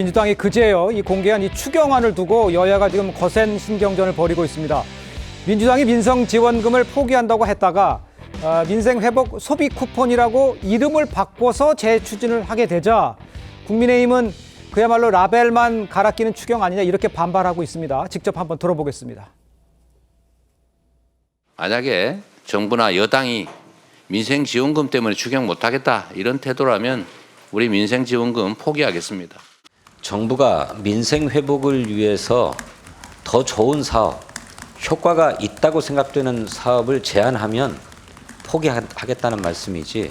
민주당이 그제요, 이 공개한 이 추경안을 두고 여야가 지금 거센 신경전을 벌이고 있습니다. 민주당이 민생지원금을 포기한다고 했다가 민생회복 소비 쿠폰이라고 이름을 바꿔서 재추진을 하게 되자 국민의힘은 그야말로 라벨만 갈아 끼는 추경 아니냐 이렇게 반발하고 있습니다. 직접 한번 들어보겠습니다. 만약에 정부나 여당이 민생지원금 때문에 추경 못하겠다 이런 태도라면 우리 민생지원금 포기하겠습니다. 정부가 민생 회복을 위해서 더 좋은 사업, 효과가 있다고 생각되는 사업을 제안하면 포기하겠다는 말씀이지,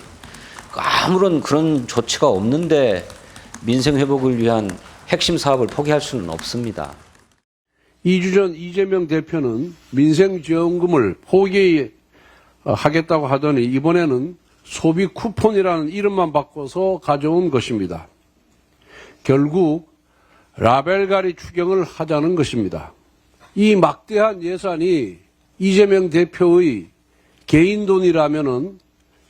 아무런 그런 조치가 없는데 민생 회복을 위한 핵심 사업을 포기할 수는 없습니다. 2주 전 이재명 대표는 민생지원금을 포기하겠다고 하더니 이번에는 소비 쿠폰이라는 이름만 바꿔서 가져온 것입니다. 결국 라벨가리 추경을 하자는 것입니다. 이 막대한 예산이 이재명 대표의 개인 돈이라면은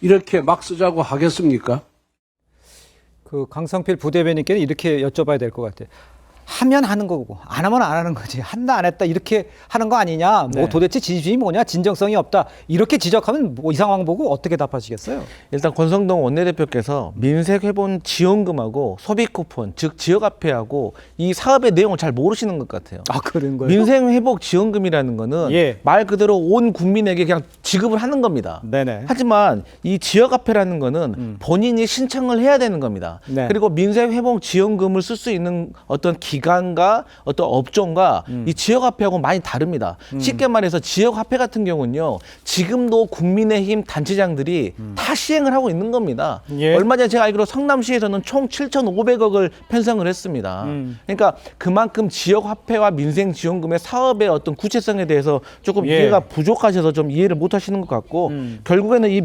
이렇게 막 쓰자고 하겠습니까? 강성필 부대변인께는 이렇게 여쭤봐야 될 것 같아요. 하면 하는 거고 안 하면 안 하는 거지. 한다 안 했다 이렇게 하는 거 아니냐. 뭐 도대체 진심이 뭐냐. 진정성이 없다. 이렇게 지적하면 뭐 이 상황 보고 어떻게 답하시겠어요? 일단 권성동 원내대표께서 민생회복 지원금하고 소비 쿠폰, 즉 지역화폐하고 이 사업의 내용을 잘 모르시는 것 같아요. 아, 그런 거예요? 민생회복 지원금이라는 거는 말 그대로 온 국민에게 그냥 지급을 하는 겁니다. 네네. 하지만 이 지역화폐라는 거는 본인이 신청을 해야 되는 겁니다. 네. 그리고 민생회복 지원금을 쓸 수 있는 어떤 기관과 어떤 업종과 이 지역화폐하고 많이 다릅니다. 쉽게 말해서 지역화폐 같은 경우는요, 지금도 국민의힘 단체장들이 다 시행을 하고 있는 겁니다. 얼마 전에 제가 알기로 성남시에서는 총 7,500억을 편성을 했습니다. 그러니까 그만큼 지역화폐와 민생지원금의 사업의 어떤 구체성에 대해서 조금 이해가 부족하셔서 좀 이해를 못 하시는 것 같고, 결국에는 이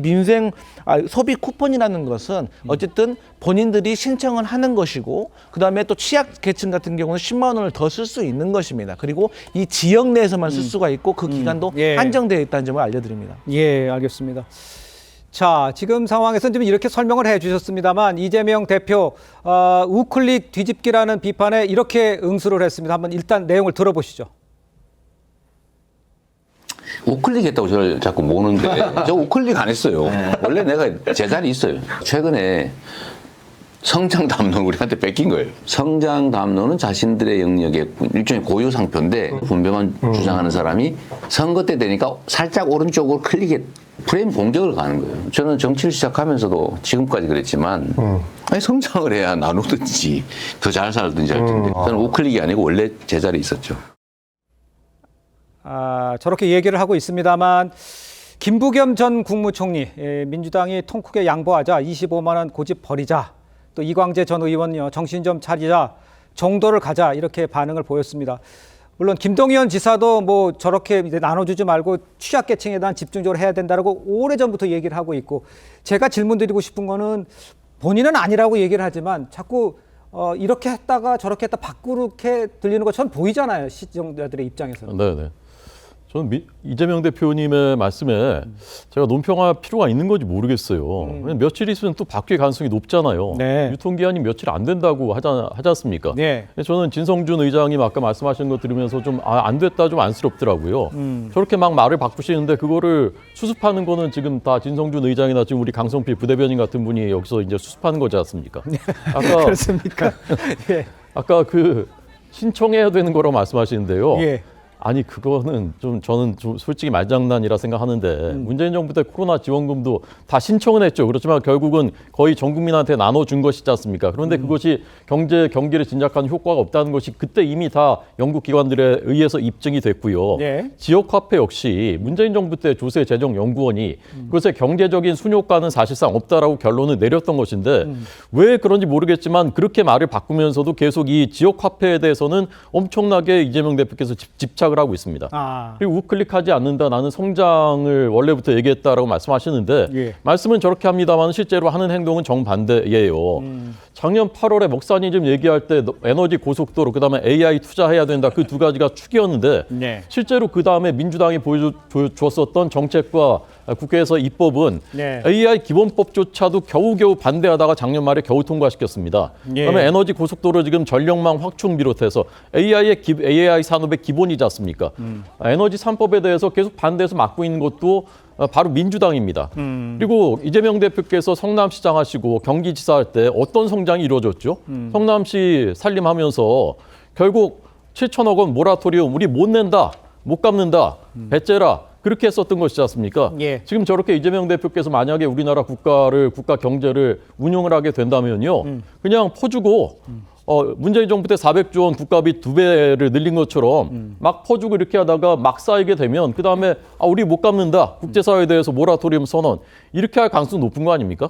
소비 쿠폰이라는 것은 어쨌든 본인들이 신청을 하는 것이고, 그 다음에 또 취약계층 같은 경우는 10만 원을 더 쓸 수 있는 것입니다. 그리고 이 지역 내에서만 쓸 수가 있고 그 기간도 한정되어 있다는 점을 알려드립니다. 예, 알겠습니다. 자, 지금 상황에서는 좀 이렇게 설명을 해 주셨습니다만 이재명 대표 우클릭 뒤집기라는 비판에 이렇게 응수를 했습니다. 한번 일단 내용을 들어보시죠. 우클릭 했다고 저를 자꾸 모으는데 저 우클릭 안 했어요. 원래 내가 제자리 있어요. 최근에 성장 담론을 우리한테 뺏긴 거예요. 성장 담론은 자신들의 영역의 일종의 고유 상표인데 분배만 주장하는 사람이 선거 때 되니까 살짝 오른쪽으로 클릭해 프레임 공격을 가는 거예요. 저는 정치를 시작하면서도 지금까지 그랬지만 아니 성장을 해야 나누든지 더 잘 살든지 할 텐데 저는 우클릭이 아니고 원래 제자리에 있었죠. 저렇게 얘기를 하고 있습니다만 김부겸 전 국무총리, 민주당이 통 크게 양보하자 25만 원 고집 버리자, 또 이광재 전 의원요 정신 좀 차리자, 정도를 가자 이렇게 반응을 보였습니다. 물론 김동연 지사도 뭐 저렇게 나눠주지 말고 취약계층에 대한 집중적으로 해야 된다고 오래전부터 얘기를 하고 있고, 제가 질문드리고 싶은 거는 본인은 아니라고 얘기를 하지만 자꾸 이렇게 했다가 저렇게 했다 바꾸게 들리는 것처럼 보이잖아요, 시청자들의 입장에서는. 네네. 저는 이재명 대표님의 말씀에 제가 논평할 필요가 있는 건지 모르겠어요. 며칠 있으면 또 바뀔 가능성이 높잖아요. 네. 유통기한이 며칠 안 된다고 하지 않습니까? 네. 저는 진성준 의장님 아까 말씀하신 거 들으면서 좀 안 됐다 좀 안쓰럽더라고요. 저렇게 막 말을 바꾸시는데 그거를 수습하는 거는 지금 다 진성준 의장이나 지금 우리 강성필 부대변인 같은 분이 여기서 이제 수습하는 거지 않습니까? 아까 그렇습니까? 예. 아까 신청해야 되는 거라고 말씀하시는데요. 예. 아니 그거는 저는 솔직히 말장난이라 생각하는데 문재인 정부 때 코로나 지원금도 다 신청은 했죠. 그렇지만 결국은 거의 전 국민한테 나눠준 것이지 않습니까? 그런데 그것이 경기를 진작하는 효과가 없다는 것이 그때 이미 다 영국 기관들에 의해서 입증이 됐고요. 지역화폐 역시 문재인 정부 때 조세재정연구원이 그것의 경제적인 순효과는 사실상 없다라고 결론을 내렸던 것인데 왜 그런지 모르겠지만 그렇게 말을 바꾸면서도 계속 이 지역화폐에 대해서는 엄청나게 이재명 대표께서 집착을 하고 있습니다. 그리고 우클릭하지 않는다, 나는 성장을 원래부터 얘기했다라고 말씀하시는데 말씀은 저렇게 합니다만 실제로 하는 행동은 정반대예요. 작년 8월에 목사님 좀 얘기할 때 에너지 고속도로 그다음에 AI 투자해야 된다, 그 두 가지가 축이었는데 실제로 그다음에 민주당이 보여줬었던 정책과 국회에서 입법은 네. AI 기본법조차도 겨우겨우 반대하다가 작년 말에 겨우 통과시켰습니다. 예. 그다음에 에너지 고속도로 지금 전력망 확충 비롯해서 AI 산업의 기본이지 않습니까? 에너지 3법에 대해서 계속 반대해서 막고 있는 것도 바로 민주당입니다. 그리고 이재명 대표께서 성남시장 하시고 경기지사 할 때 어떤 성장이 이루어졌죠? 성남시 살림하면서 결국 7천억 원 모라토리움 우리 못 낸다, 못 갚는다, 배째라 그렇게 했었던 것이지 않습니까? 예. 지금 저렇게 이재명 대표께서 만약에 우리나라 국가 경제를 운영을 하게 된다면요. 그냥 퍼주고 문재인 정부 때 400조 원 국가비 2배를 늘린 것처럼 막 퍼주고 이렇게 하다가 막 쌓이게 되면 그다음에 우리 못 갚는다. 국제사회에 대해서 모라토리움 선언 이렇게 할 가능성이 높은 거 아닙니까?